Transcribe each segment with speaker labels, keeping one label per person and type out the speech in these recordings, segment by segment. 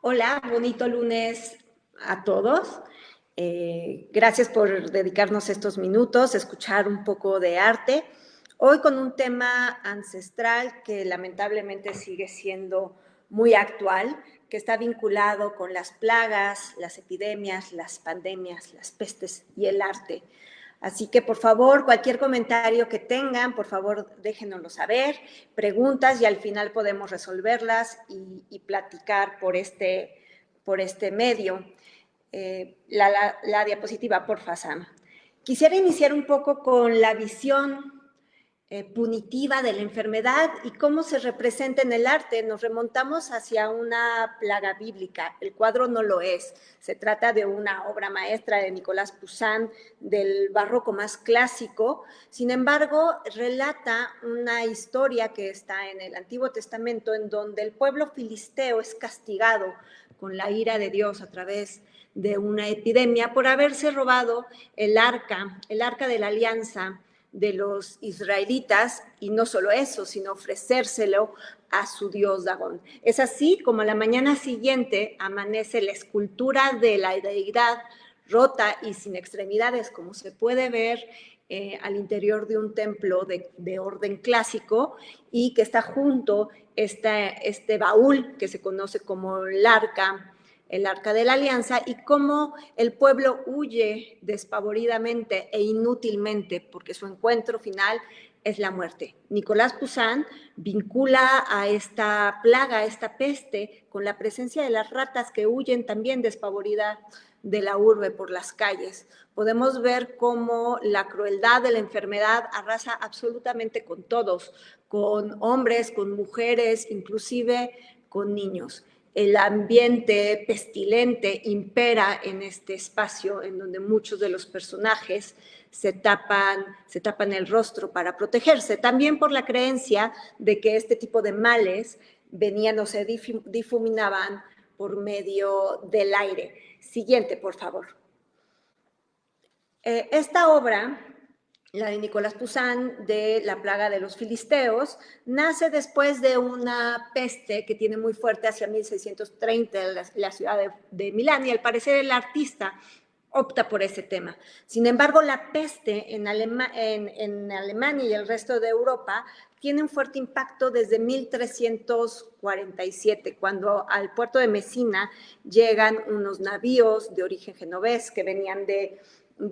Speaker 1: Hola, bonito lunes a todos. Gracias por dedicarnos estos minutos, escuchar un poco de arte. Hoy con un tema ancestral que lamentablemente sigue siendo muy actual, que está vinculado con las plagas, las epidemias, las pandemias, las pestes y el arte. Así que, por favor, cualquier comentario que tengan, por favor, déjenoslo saber, preguntas y al final podemos resolverlas y platicar por este medio. La diapositiva, porfa, Sam. Quisiera iniciar un poco con la visión punitiva de la enfermedad y cómo se representa en el arte. Nos remontamos hacia una plaga bíblica. El cuadro no lo es. Se trata de una obra maestra de Nicolás Poussin, del barroco más clásico. Sin embargo, relata una historia que está en el Antiguo Testamento, en donde el pueblo filisteo es castigado con la ira de Dios a través de una epidemia por haberse robado el arca de la alianza de los israelitas, y no solo eso, sino ofrecérselo a su dios Dagón. Es así como a la mañana siguiente amanece la escultura de la deidad rota y sin extremidades, como se puede ver al interior de un templo de orden clásico, y que está junto este baúl que se conoce como el arca de la alianza, y cómo el pueblo huye despavoridamente e inútilmente porque su encuentro final es la muerte. Nicolás Poussin vincula a esta plaga, a esta peste, con la presencia de las ratas que huyen también despavoridas de la urbe por las calles. Podemos ver cómo la crueldad de la enfermedad arrasa absolutamente con todos, con hombres, con mujeres, inclusive con niños. El ambiente pestilente impera en este espacio en donde muchos de los personajes se tapan el rostro para protegerse, también por la creencia de que este tipo de males venían o se difuminaban por medio del aire. Siguiente, por favor. Esta obra, la de Nicolás Poussin, de La plaga de los filisteos, nace después de una peste que tiene muy fuerte hacia 1630 en la ciudad de Milán, y al parecer el artista opta por ese tema. Sin embargo, la peste en Alemania y el resto de Europa tiene un fuerte impacto desde 1347, cuando al puerto de Mesina llegan unos navíos de origen genovés que venían de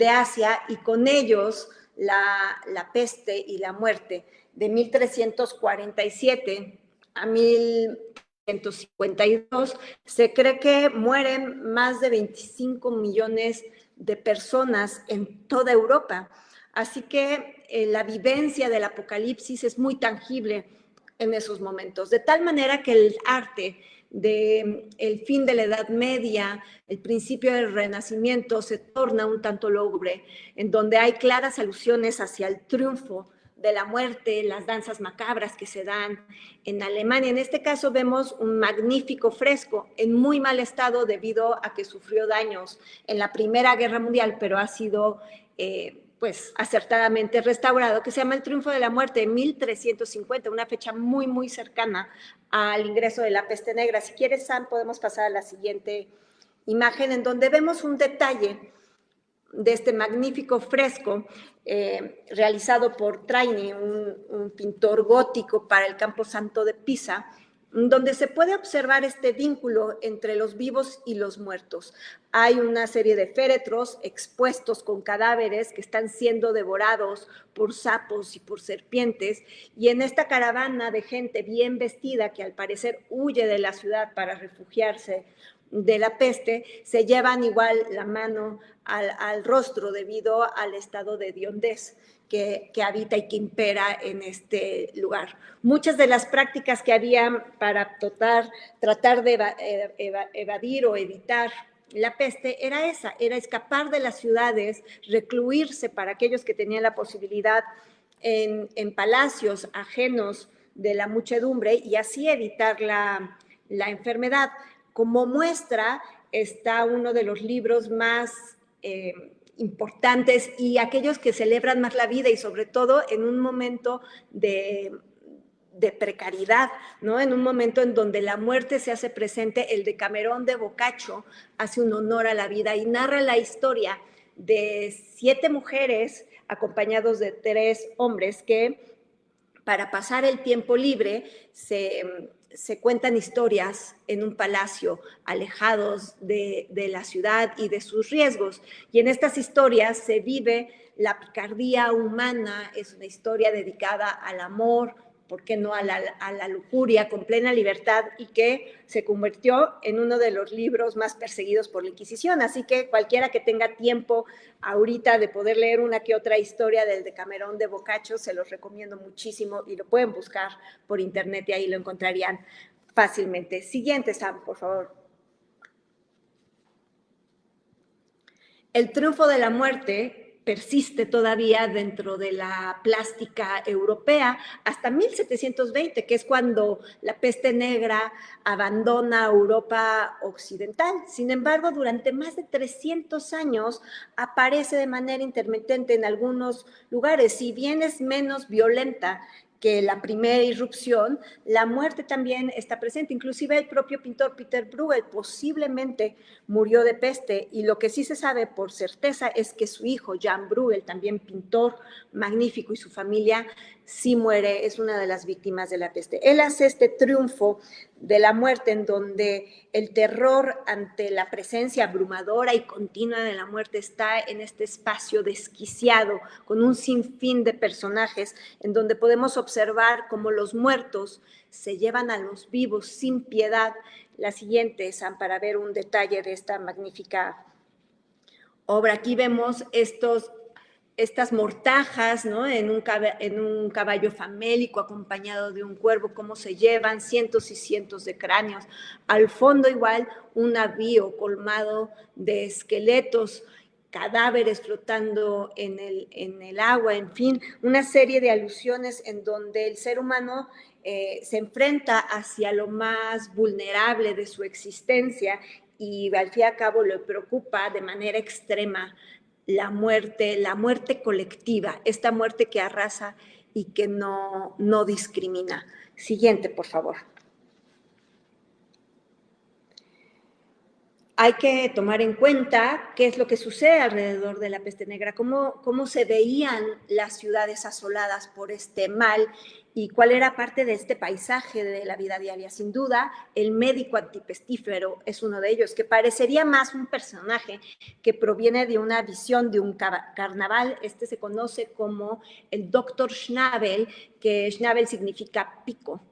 Speaker 1: Asia, y con ellos la peste y la muerte. De 1347 a 1152 se cree que mueren más de 25 millones de personas en toda Europa. Así que la vivencia del apocalipsis es muy tangible en esos momentos, de tal manera que el arte del fin de la Edad Media, el principio del Renacimiento, se torna un tanto lúgubre, en donde hay claras alusiones hacia el triunfo de la muerte, las danzas macabras que se dan en Alemania. En este caso vemos un magnífico fresco en muy mal estado debido a que sufrió daños en la Primera Guerra Mundial, pero ha sido pues acertadamente restaurado, que se llama El triunfo de la muerte de 1350, una fecha muy cercana al ingreso de la peste negra. Si quieres, Sam, podemos pasar a la siguiente imagen, en donde vemos un detalle de este magnífico fresco realizado por Traini, un pintor gótico para el Camposanto de Pisa, donde se puede observar este vínculo entre los vivos y los muertos. Hay una serie de féretros expuestos con cadáveres que están siendo devorados por sapos y por serpientes, y en esta caravana de gente bien vestida que al parecer huye de la ciudad para refugiarse de la peste, se llevan igual la mano al rostro debido al estado de hediondez que habita y que impera en este lugar. Muchas de las prácticas que había para tratar de evadir o evitar la peste era escapar de las ciudades, recluirse para aquellos que tenían la posibilidad en palacios ajenos de la muchedumbre, y así evitar la enfermedad. Como muestra está uno de los libros más importantes y aquellos que celebran más la vida, y sobre todo en un momento de de precariedad, ¿no? En un momento en donde la muerte se hace presente, el Decamerón de Boccaccio hace un honor a la vida y narra la historia de 7 mujeres acompañados de 3 hombres que para pasar el tiempo libre se cuentan historias en un palacio, alejados de la ciudad y de sus riesgos. Y en estas historias se vive la picardía humana, es una historia dedicada al amor, ¿por qué no a la lujuria, con plena libertad, y que se convirtió en uno de los libros más perseguidos por la Inquisición. Así que cualquiera que tenga tiempo ahorita de poder leer una que otra historia del Decamerón de Boccaccio, se los recomiendo muchísimo y lo pueden buscar por internet y ahí lo encontrarían fácilmente. Siguiente, Sam, por favor. El triunfo de la muerte persiste todavía dentro de la plástica europea hasta 1720, que es cuando la peste negra abandona Europa occidental. Sin embargo, durante más de 300 años aparece de manera intermitente en algunos lugares. Si bien es menos violenta que la primera irrupción, la muerte también está presente. Inclusive el propio pintor Peter Bruegel posiblemente murió de peste, y lo que sí se sabe por certeza es que su hijo, Jan Bruegel, también pintor magnífico, y su familia sí muere, es una de las víctimas de la peste. Él hace este triunfo de la muerte en donde el terror ante la presencia abrumadora y continua de la muerte está en este espacio desquiciado, con un sinfín de personajes, en donde podemos observar cómo los muertos se llevan a los vivos sin piedad. La siguiente, Sam, para ver un detalle de esta magnífica obra. Aquí vemos estas mortajas, ¿no? En un caballo famélico acompañado de un cuervo, cómo se llevan cientos y cientos de cráneos. Al fondo igual un navío colmado de esqueletos, cadáveres flotando en el agua, en fin, una serie de alusiones en donde el ser humano se enfrenta hacia lo más vulnerable de su existencia y al fin y al cabo le preocupa de manera extrema la muerte colectiva, esta muerte que arrasa y que no discrimina. Siguiente, por favor. Hay que tomar en cuenta qué es lo que sucede alrededor de la peste negra, cómo se veían las ciudades asoladas por este mal y cuál era parte de este paisaje de la vida diaria. Sin duda, el médico antipestífero es uno de ellos, que parecería más un personaje que proviene de una visión de un carnaval. Este se conoce como el Dr. Schnabel, que Schnabel significa pico,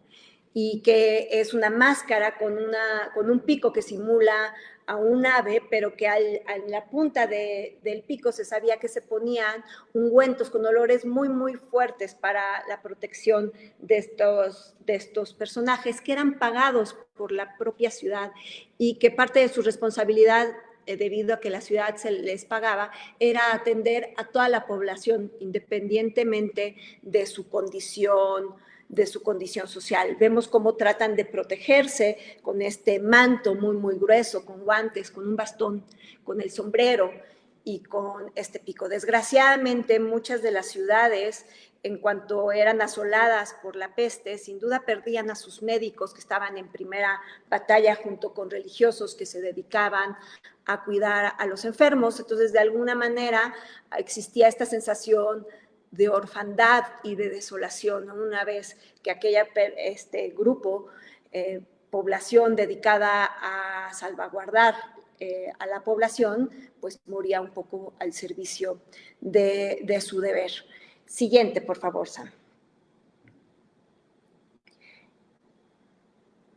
Speaker 1: y que es una máscara con un pico que simula a un ave, pero que a la punta del pico se sabía que se ponían ungüentos con olores muy, muy fuertes para la protección de estos personajes que eran pagados por la propia ciudad y que parte de su responsabilidad, debido a que la ciudad se les pagaba, era atender a toda la población independientemente de su condición social. Vemos cómo tratan de protegerse con este manto muy, muy grueso, con guantes, con un bastón, con el sombrero y con este pico. Desgraciadamente, muchas de las ciudades, en cuanto eran asoladas por la peste, sin duda perdían a sus médicos que estaban en primera batalla junto con religiosos que se dedicaban a cuidar a los enfermos. Entonces, de alguna manera, existía esta sensación de orfandad y de desolación, ¿no? Una vez que grupo, población dedicada a salvaguardar a la población, pues moría un poco al servicio de su deber. Siguiente, por favor, Sam.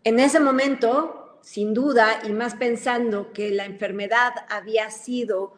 Speaker 1: En ese momento, sin duda, y más pensando que la enfermedad había sido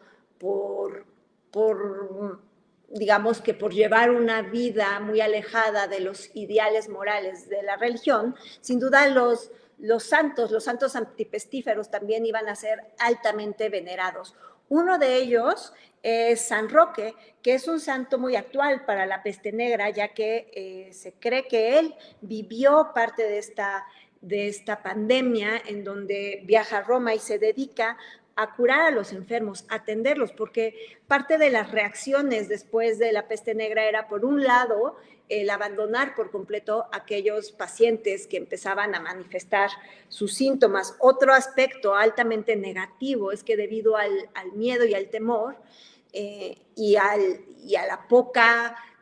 Speaker 1: digamos que por llevar una vida muy alejada de los ideales morales de la religión, sin duda los santos antipestíferos también iban a ser altamente venerados. Uno de ellos es San Roque, que es un santo muy actual para la peste negra, ya que se cree que él vivió parte de esta pandemia, en donde viaja a Roma y se dedica a curar a los enfermos, a atenderlos, porque parte de las reacciones después de la peste negra era, por un lado, el abandonar por completo a aquellos pacientes que empezaban a manifestar sus síntomas. Otro aspecto altamente negativo es que debido al miedo y al temor y a la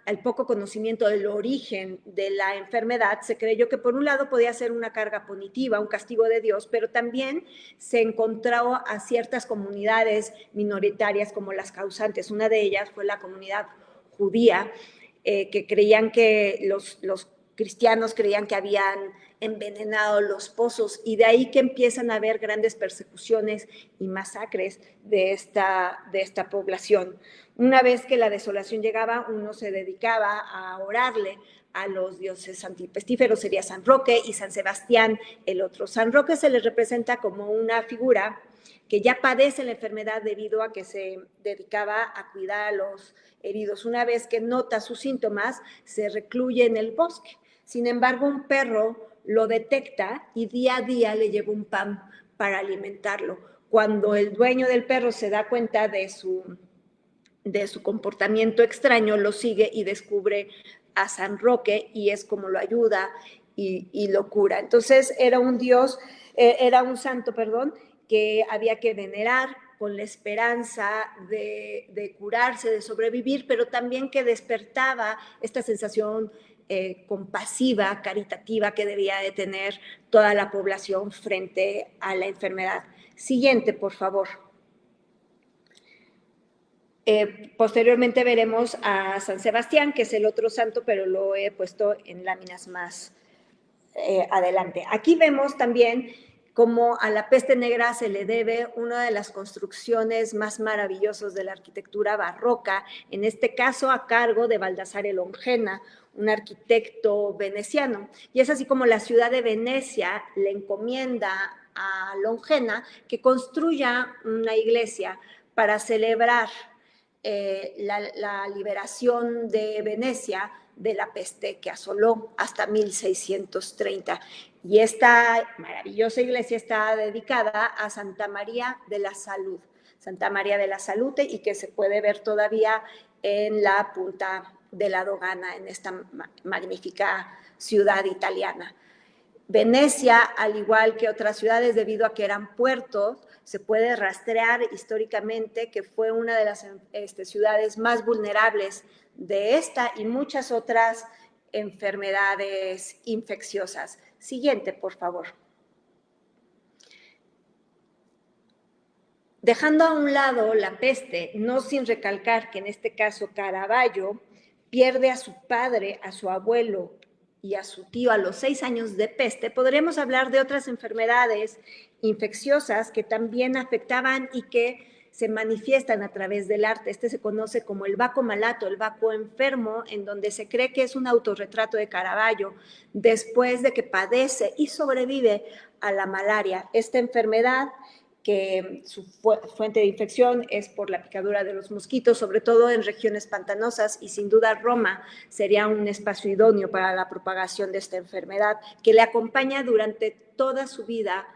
Speaker 1: al poco conocimiento del origen de la enfermedad, se creyó que por un lado podía ser una carga punitiva, un castigo de Dios, pero también se encontró a ciertas comunidades minoritarias como las causantes. Una de ellas fue la comunidad judía, que creían que los cristianos creían que habían envenenado los pozos, y de ahí que empiezan a haber grandes persecuciones y masacres de esta población. Una vez que la desolación llegaba, uno se dedicaba a orarle a los dioses antipestíferos, sería San Roque y San Sebastián el otro. San Roque se le representa como una figura que ya padece la enfermedad debido a que se dedicaba a cuidar a los heridos. Una vez que nota sus síntomas, se recluye en el bosque. Sin embargo, un perro lo detecta y día a día le lleva un pan para alimentarlo. Cuando el dueño del perro se da cuenta de su comportamiento extraño, lo sigue y descubre a San Roque, y es como lo ayuda y lo cura. Entonces era un santo, que había que venerar con la esperanza de curarse, de sobrevivir, pero también que despertaba esta sensación compasiva, caritativa que debía de tener toda la población frente a la enfermedad. Siguiente, por favor. Posteriormente veremos a San Sebastián, que es el otro santo, pero lo he puesto en láminas más adelante. Aquí vemos también cómo a la peste negra se le debe una de las construcciones más maravillosas de la arquitectura barroca, en este caso a cargo de Baldassare Longena, un arquitecto veneciano. Y es así como la ciudad de Venecia le encomienda a Longena que construya una iglesia para celebrar la liberación de Venecia de la peste que asoló hasta 1630. Y esta maravillosa iglesia está dedicada a Santa María de la Salud, Santa María de la Salute, y que se puede ver todavía en la punta de la Dogana, en esta magnífica ciudad italiana. Venecia, al igual que otras ciudades, debido a que eran puertos, se puede rastrear históricamente que fue una de las ciudades más vulnerables de esta y muchas otras enfermedades infecciosas. Siguiente, por favor. Dejando a un lado la peste, no sin recalcar que en este caso Caravaggio pierde a su padre, a su abuelo y a su tío a los 6 años de peste, podremos hablar de otras enfermedades infecciosas que también afectaban y que se manifiestan a través del arte. Este se conoce como el Bacco malato, el Bacco enfermo, en donde se cree que es un autorretrato de Caravaggio después de que padece y sobrevive a la malaria. Esta enfermedad, que su fuente de infección es por la picadura de los mosquitos, sobre todo en regiones pantanosas, y sin duda Roma sería un espacio idóneo para la propagación de esta enfermedad, que le acompaña durante toda su vida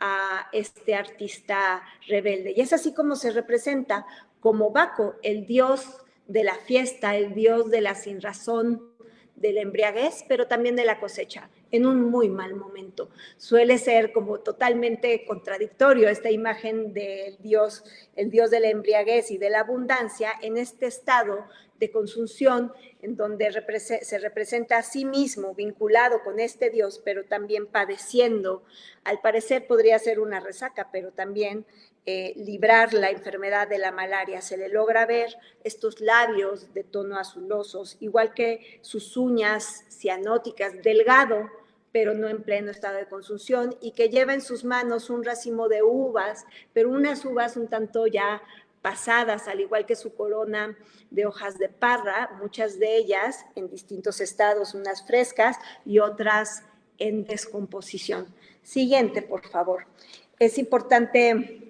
Speaker 1: a este artista rebelde. Y es así como se representa como Bacco, el dios de la fiesta, el dios de la sinrazón, de la embriaguez, pero también de la cosecha, en un muy mal momento. Suele ser como totalmente contradictorio esta imagen del dios, el dios de la embriaguez y de la abundancia, en este estado de consunción, en donde se representa a sí mismo vinculado con este dios, pero también padeciendo. Al parecer podría ser una resaca, pero también librar la enfermedad de la malaria. Se le logra ver estos labios de tono azulosos, igual que sus uñas cianóticas, delgado, pero no en pleno estado de consunción, y que lleva en sus manos un racimo de uvas, pero unas uvas un tanto ya pasadas, al igual que su corona de hojas de parra, muchas de ellas en distintos estados, unas frescas y otras en descomposición. Siguiente, por favor. Es importante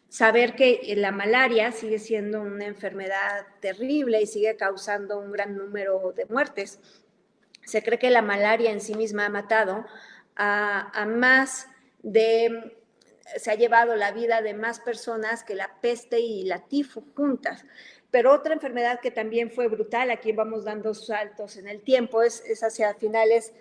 Speaker 1: saber que la malaria sigue siendo una enfermedad terrible y sigue causando un gran número de muertes. Se cree que la malaria en sí misma ha matado a más de, se ha llevado la vida de más personas que la peste y la tifo juntas. Pero otra enfermedad que también fue brutal, aquí vamos dando saltos en el tiempo, es hacia finales,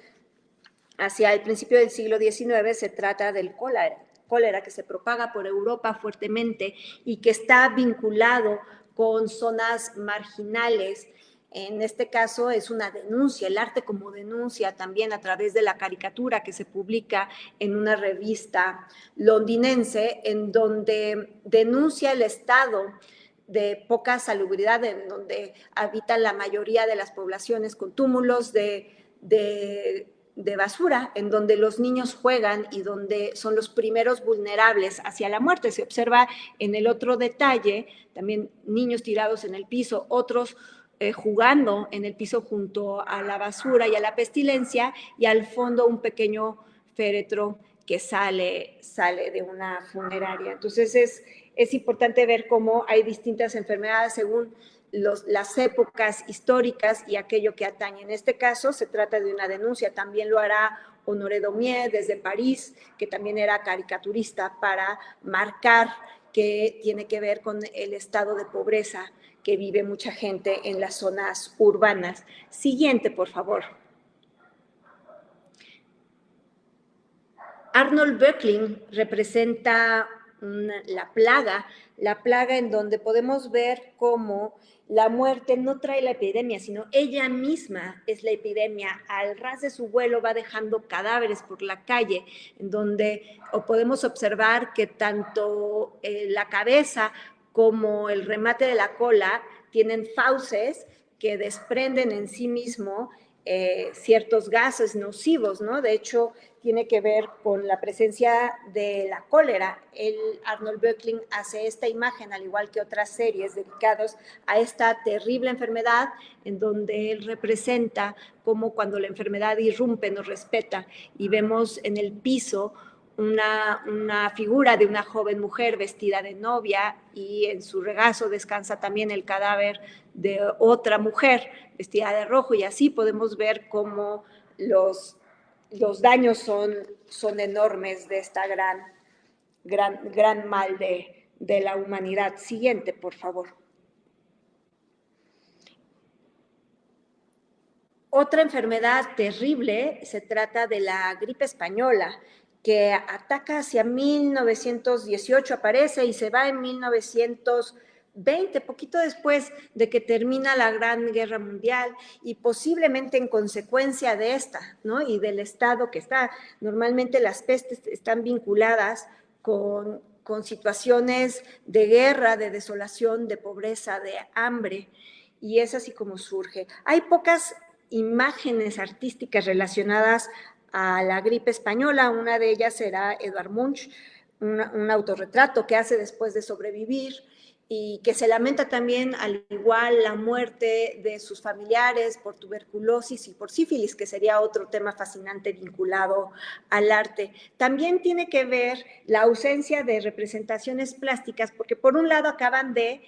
Speaker 1: hacia el principio del siglo XIX, se trata del cólera que se propaga por Europa fuertemente y que está vinculado con zonas marginales. En este caso es una denuncia, el arte como denuncia también a través de la caricatura que se publica en una revista londinense, en donde denuncia el estado de poca salubridad en donde habitan la mayoría de las poblaciones, con túmulos de basura, en donde los niños juegan y donde son los primeros vulnerables hacia la muerte. Se observa en el otro detalle, también niños tirados en el piso, otros jugando en el piso junto a la basura y a la pestilencia, y al fondo un pequeño féretro que sale de una funeraria. Entonces es importante ver cómo hay distintas enfermedades según las épocas históricas y aquello que atañe. En este caso se trata de una denuncia, también lo hará Honoré Daumier desde París, que también era caricaturista, para marcar que tiene que ver con el estado de pobreza que vive mucha gente en las zonas urbanas. Siguiente, por favor. Arnold Böckling representa la plaga en donde podemos ver cómo la muerte no trae la epidemia, sino ella misma es la epidemia. Al ras de su vuelo va dejando cadáveres por la calle, en donde podemos observar que tanto la cabeza como el remate de la cola tienen fauces que desprenden en sí mismo ciertos gases nocivos, ¿no? De hecho, tiene que ver con la presencia de la cólera. Arnold Böckling hace esta imagen, al igual que otras series dedicadas a esta terrible enfermedad, en donde él representa cómo cuando la enfermedad irrumpe nos respeta, y vemos en el piso una figura de una joven mujer vestida de novia, y en su regazo descansa también el cadáver de otra mujer vestida de rojo, y así podemos ver cómo los daños son enormes de esta gran mal de la humanidad. Siguiente, por favor. Otra enfermedad terrible se trata de la gripe española, que ataca hacia 1918, aparece y se va en 1920, poquito después de que termina la Gran Guerra Mundial, y posiblemente en consecuencia de esta, ¿no? Y del estado que está. Normalmente las pestes están vinculadas con situaciones de guerra, de desolación, de pobreza, de hambre, y es así como surge. Hay pocas imágenes artísticas relacionadas a la gripe española. Una de ellas será Edvard Munch, un autorretrato que hace después de sobrevivir, y que se lamenta también al igual la muerte de sus familiares por tuberculosis y por sífilis, que sería otro tema fascinante vinculado al arte. También tiene que ver la ausencia de representaciones plásticas, porque por un lado acaban de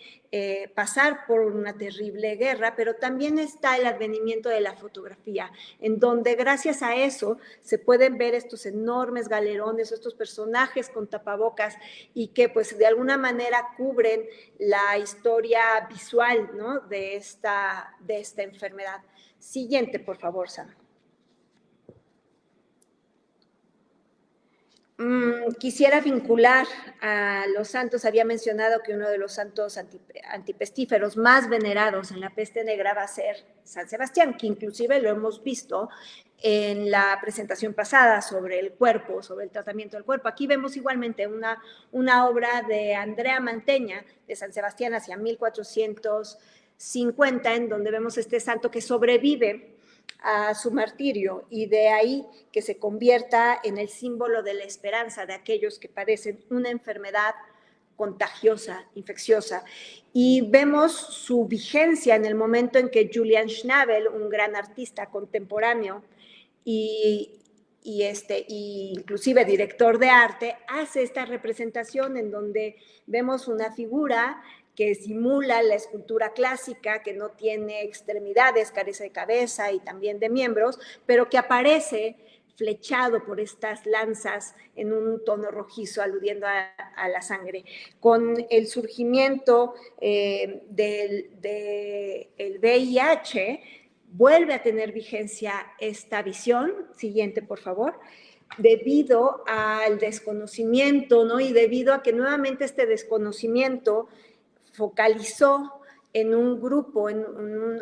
Speaker 1: pasar por una terrible guerra, pero también está el advenimiento de la fotografía, en donde gracias a eso se pueden ver estos enormes galerones, estos personajes con tapabocas, y que pues de alguna manera cubren la historia visual, ¿no? de esta enfermedad. Siguiente, por favor, Sam. Quisiera vincular a los santos. Había mencionado que uno de los santos antipestíferos más venerados en la peste negra va a ser San Sebastián, que inclusive lo hemos visto en la presentación pasada sobre el cuerpo, sobre el tratamiento del cuerpo. Aquí vemos igualmente una obra de Andrea Mantegna, de San Sebastián hacia 1450, en donde vemos este santo que sobrevive a su martirio, y de ahí que se convierta en el símbolo de la esperanza de aquellos que padecen una enfermedad contagiosa, infecciosa. Y vemos su vigencia en el momento en que Julian Schnabel, un gran artista contemporáneo y inclusive director de arte, hace esta representación en donde vemos una figura que simula la escultura clásica, que no tiene extremidades, carece de cabeza y también de miembros, pero que aparece flechado por estas lanzas en un tono rojizo, aludiendo a la sangre. Con el surgimiento del VIH, vuelve a tener vigencia esta visión. Siguiente, por favor. Debido al desconocimiento, ¿no? Y debido a que nuevamente este desconocimiento focalizó en un grupo, en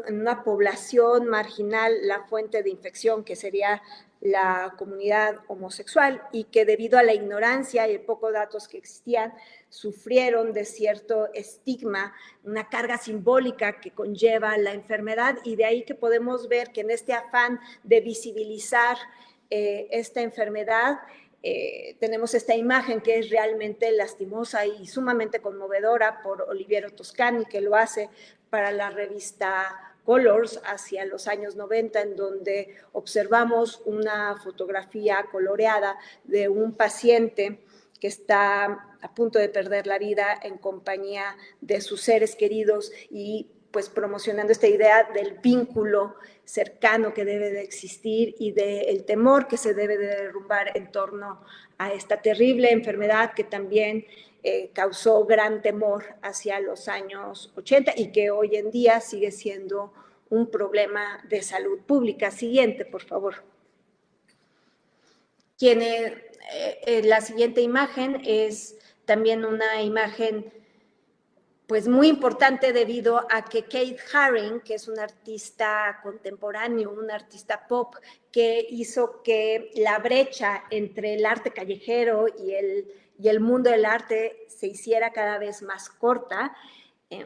Speaker 1: una población marginal, la fuente de infección, que sería la comunidad homosexual, y que debido a la ignorancia y pocos datos que existían, sufrieron de cierto estigma, una carga simbólica que conlleva la enfermedad, y de ahí que podemos ver que en este afán de visibilizar esta enfermedad, tenemos esta imagen que es realmente lastimosa y sumamente conmovedora por Oliviero Toscani, que lo hace para la revista Colors hacia los años 90, en donde observamos una fotografía coloreada de un paciente que está a punto de perder la vida en compañía de sus seres queridos, y pues promocionando esta idea del vínculo cercano que debe de existir y del temor que se debe de derrumbar en torno a esta terrible enfermedad que también causó gran temor hacia los años 80 y que hoy en día sigue siendo un problema de salud pública. Siguiente, por favor. La siguiente imagen es también una imagen pues muy importante, debido a que Keith Haring, que es un artista contemporáneo, un artista pop, que hizo que la brecha entre el arte callejero y el mundo del arte se hiciera cada vez más corta.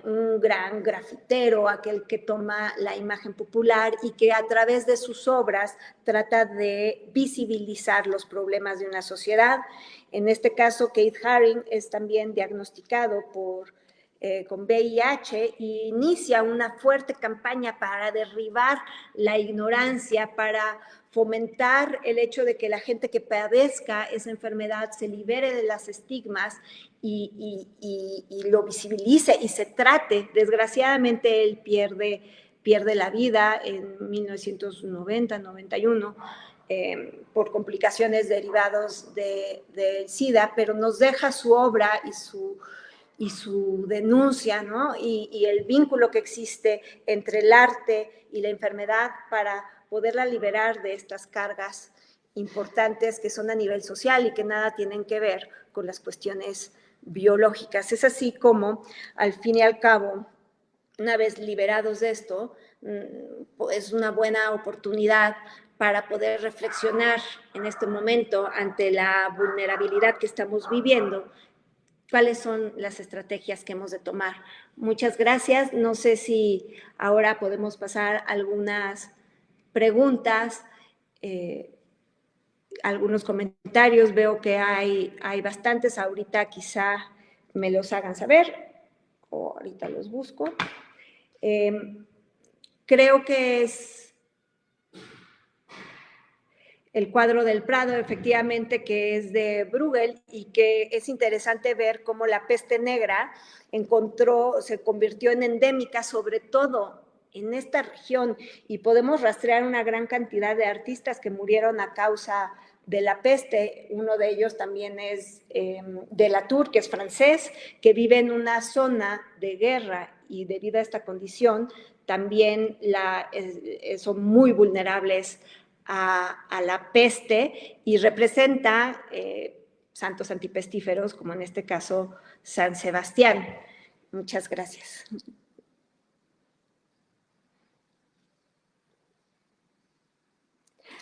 Speaker 1: Un gran grafitero, aquel que toma la imagen popular y que a través de sus obras trata de visibilizar los problemas de una sociedad. En este caso, Keith Haring es también diagnosticado con VIH, y inicia una fuerte campaña para derribar la ignorancia, para fomentar el hecho de que la gente que padezca esa enfermedad se libere de los estigmas y lo visibilice y se trate. Desgraciadamente él pierde la vida en 1990-91 por complicaciones derivadas del SIDA, pero nos deja su obra y su denuncia, ¿no? Y el vínculo que existe entre el arte y la enfermedad para poderla liberar de estas cargas importantes que son a nivel social y que nada tienen que ver con las cuestiones biológicas. Es así como, al fin y al cabo, una vez liberados de esto, es una buena oportunidad para poder reflexionar en este momento ante la vulnerabilidad que estamos viviendo, cuáles son las estrategias que hemos de tomar. Muchas gracias. No sé si ahora podemos pasar algunas preguntas, algunos comentarios. Veo que hay bastantes. Ahorita quizá me los hagan saber o ahorita los busco. Creo que es el cuadro del Prado, efectivamente, que es de Bruegel, y que es interesante ver cómo la peste negra se convirtió en endémica, sobre todo en esta región, y podemos rastrear una gran cantidad de artistas que murieron a causa de la peste. Uno de ellos también es de Latour, que es francés, que vive en una zona de guerra, y debido a esta condición también son muy vulnerables a la peste, y representa santos antipestíferos, como en este caso San Sebastián. Muchas gracias.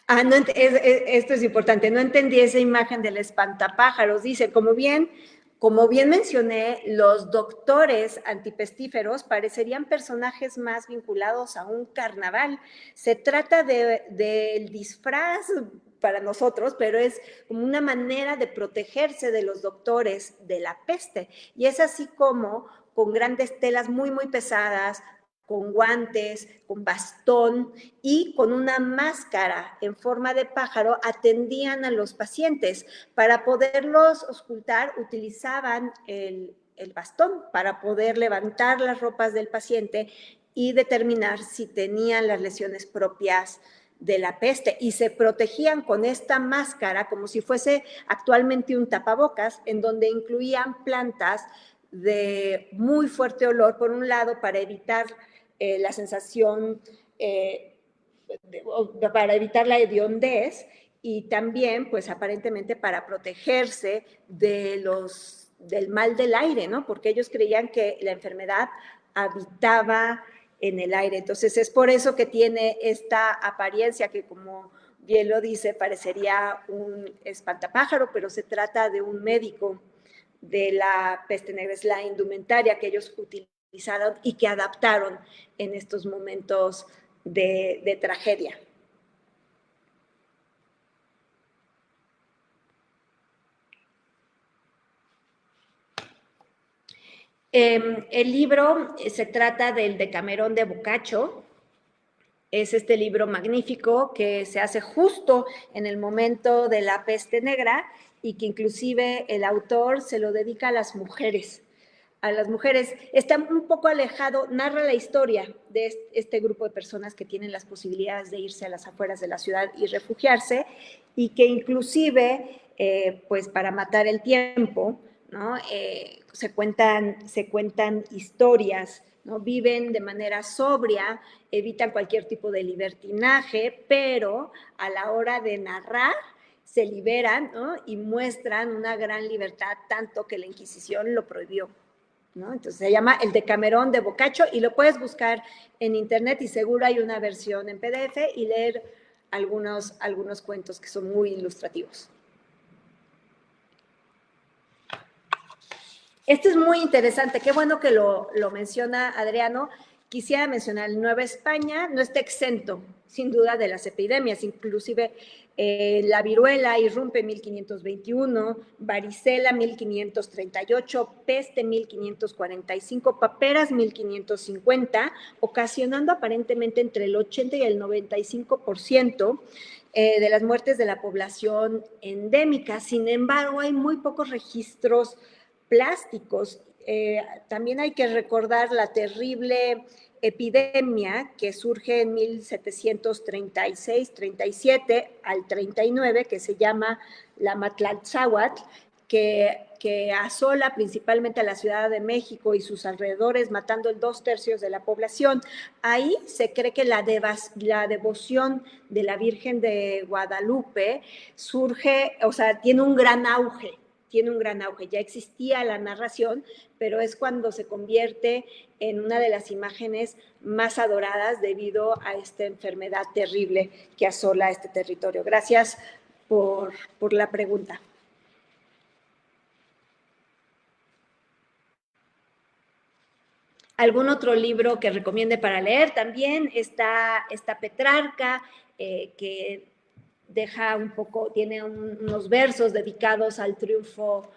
Speaker 1: No, esto es importante, no entendí esa imagen del espantapájaros. Dice, como bien mencioné, los doctores antipestíferos parecerían personajes más vinculados a un carnaval. Se trata del disfraz para nosotros, pero es como una manera de protegerse de los doctores de la peste. Y es así como, con grandes telas muy, muy pesadas, con guantes, con bastón y con una máscara en forma de pájaro, atendían a los pacientes. Para poderlos auscultar, utilizaban el bastón para poder levantar las ropas del paciente y determinar si tenían las lesiones propias de la peste y se protegían con esta máscara como si fuese actualmente un tapabocas, en donde incluían plantas de muy fuerte olor, por un lado, para evitar la sensación, para evitar la hediondez, y también, pues aparentemente para protegerse del mal del aire, ¿no? Porque ellos creían que la enfermedad habitaba en el aire. Entonces es por eso que tiene esta apariencia que, como bien lo dice, parecería un espantapájaro, pero se trata de un médico de la peste negra, es la indumentaria que ellos utilizaron y que adaptaron en estos momentos de tragedia. El libro se trata del Decamerón de Boccaccio. Es este libro magnífico que se hace justo en el momento de la peste negra y que inclusive el autor se lo dedica a las mujeres. A las mujeres. Está un poco alejado, narra la historia de este grupo de personas que tienen las posibilidades de irse a las afueras de la ciudad y refugiarse, y que inclusive, pues para matar el tiempo, ¿no? Se cuentan historias, ¿no? Viven de manera sobria, evitan cualquier tipo de libertinaje, pero a la hora de narrar se liberan, ¿no? Y muestran una gran libertad, tanto que la Inquisición lo prohibió, ¿no? Entonces se llama El Decamerón de Boccaccio y lo puedes buscar en internet y seguro hay una versión en PDF y leer algunos cuentos que son muy ilustrativos. Este es muy interesante, qué bueno que lo menciona Adriano. Quisiera mencionar, Nueva España no está exento, sin duda, de las epidemias, inclusive la viruela irrumpe en 1521, varicela 1538, peste 1545, paperas 1550, ocasionando aparentemente entre el 80 y el 95% de las muertes de la población endémica. Sin embargo, hay muy pocos registros plásticos. También hay que recordar la terrible epidemia que surge en 1736, 37 al 39, que se llama la Matlaltzáhuatl, que asola principalmente a la Ciudad de México y sus alrededores, matando el 2/3 de la población. Ahí se cree que la devoción de la Virgen de Guadalupe surge, o sea, tiene un gran auge. Ya existía la narración, pero es cuando se convierte en una de las imágenes más adoradas debido a esta enfermedad terrible que asola este territorio. Gracias por la pregunta. ¿Algún otro libro que recomiende para leer? También está Petrarca, que deja un poco, tiene unos versos dedicados al triunfo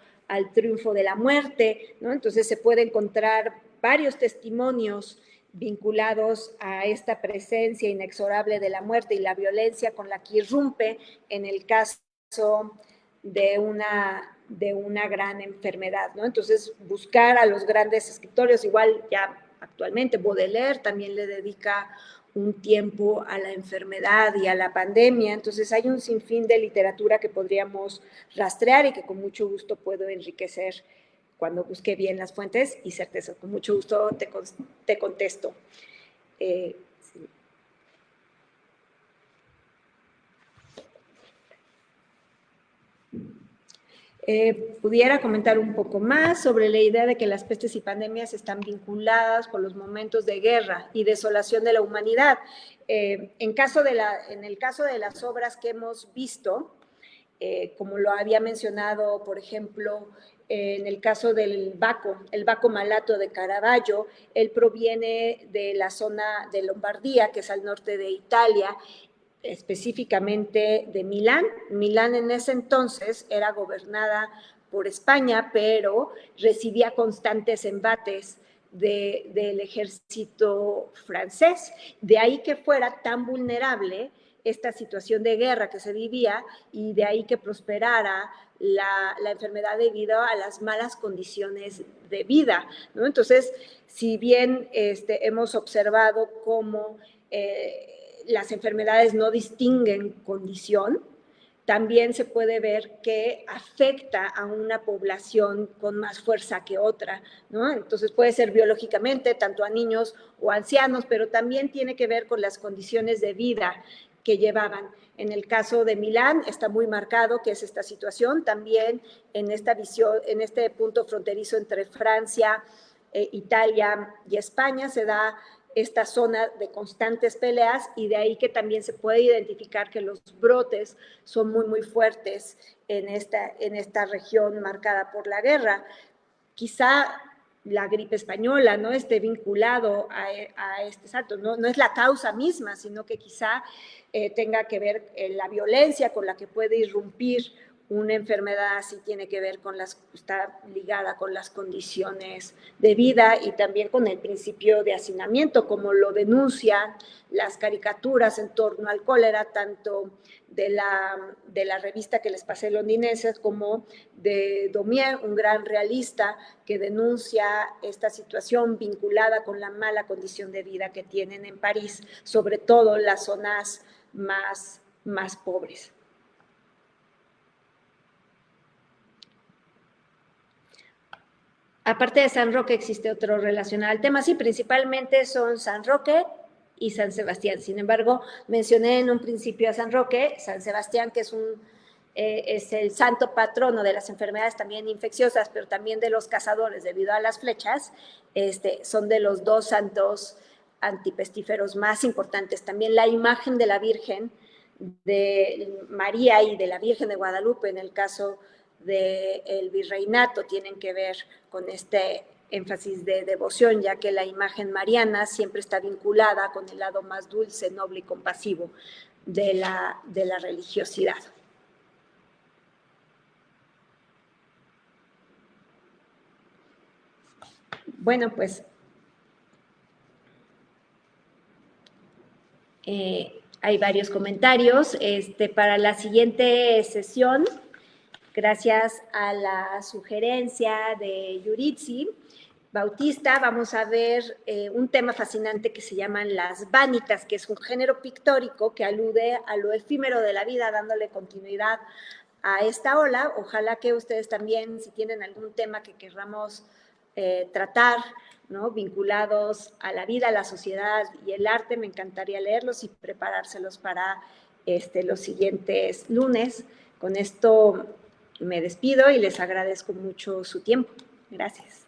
Speaker 1: de la muerte, ¿no? Entonces se puede encontrar varios testimonios vinculados a esta presencia inexorable de la muerte y la violencia con la que irrumpe en el caso de una gran enfermedad, ¿no? Entonces, buscar a los grandes escritores, igual ya actualmente Baudelaire también le dedica un tiempo a la enfermedad y a la pandemia. Entonces hay un sinfín de literatura que podríamos rastrear y que con mucho gusto puedo enriquecer cuando busque bien las fuentes y certeza. Con mucho gusto te contesto. Sí. Pudiera comentar un poco más sobre la idea de que las pestes y pandemias están vinculadas con los momentos de guerra y desolación de la humanidad. En el caso de las obras que hemos visto, como lo había mencionado, por ejemplo, en el caso del el Baco Malato de Caravaggio, él proviene de la zona de Lombardía, que es al norte de Italia, específicamente de Milán. Milán en ese entonces era gobernada por España, pero recibía constantes embates del ejército francés. De ahí que fuera tan vulnerable esta situación de guerra que se vivía y de ahí que prosperara la enfermedad debido a las malas condiciones de vida, ¿no? Entonces, si bien hemos observado cómo las enfermedades no distinguen condición, también se puede ver que afecta a una población con más fuerza que otra, ¿no? Entonces puede ser biológicamente, tanto a niños o ancianos, pero también tiene que ver con las condiciones de vida que llevaban. En el caso de Milán está muy marcado que es esta situación, también en esta visión, en este punto fronterizo entre Francia, Italia y España se da esta zona de constantes peleas y de ahí que también se puede identificar que los brotes son muy, muy fuertes en esta región marcada por la guerra. Quizá la gripe española no esté vinculado a este salto, no es la causa misma, sino que quizá tenga que ver la violencia con la que puede irrumpir una enfermedad así tiene que ver con está ligada con las condiciones de vida y también con el principio de hacinamiento, como lo denuncian las caricaturas en torno al cólera, tanto de la revista que les pasé londinense como de Daumier, un gran realista que denuncia esta situación vinculada con la mala condición de vida que tienen en París, sobre todo las zonas más pobres. Aparte de San Roque, existe otro relacionado al tema. Sí, principalmente son San Roque y San Sebastián. Sin embargo, mencioné en un principio a San Roque, San Sebastián, que es el santo patrono de las enfermedades también infecciosas, pero también de los cazadores, debido a las flechas, son de los dos santos antipestíferos más importantes. También la imagen de la Virgen de María y de la Virgen de Guadalupe, en el caso del virreinato, tienen que ver con este énfasis de devoción, ya que la imagen mariana siempre está vinculada con el lado más dulce, noble y compasivo de la religiosidad. Bueno, pues hay varios comentarios. Para la siguiente sesión, gracias a la sugerencia de Yuritsi Bautista, vamos a ver un tema fascinante que se llaman las vanitas, que es un género pictórico que alude a lo efímero de la vida, dándole continuidad a esta ola. Ojalá que ustedes también, si tienen algún tema que querramos tratar, ¿no?, vinculados a la vida, a la sociedad y el arte, me encantaría leerlos y preparárselos para los siguientes lunes. Con esto me despido y les agradezco mucho su tiempo. Gracias.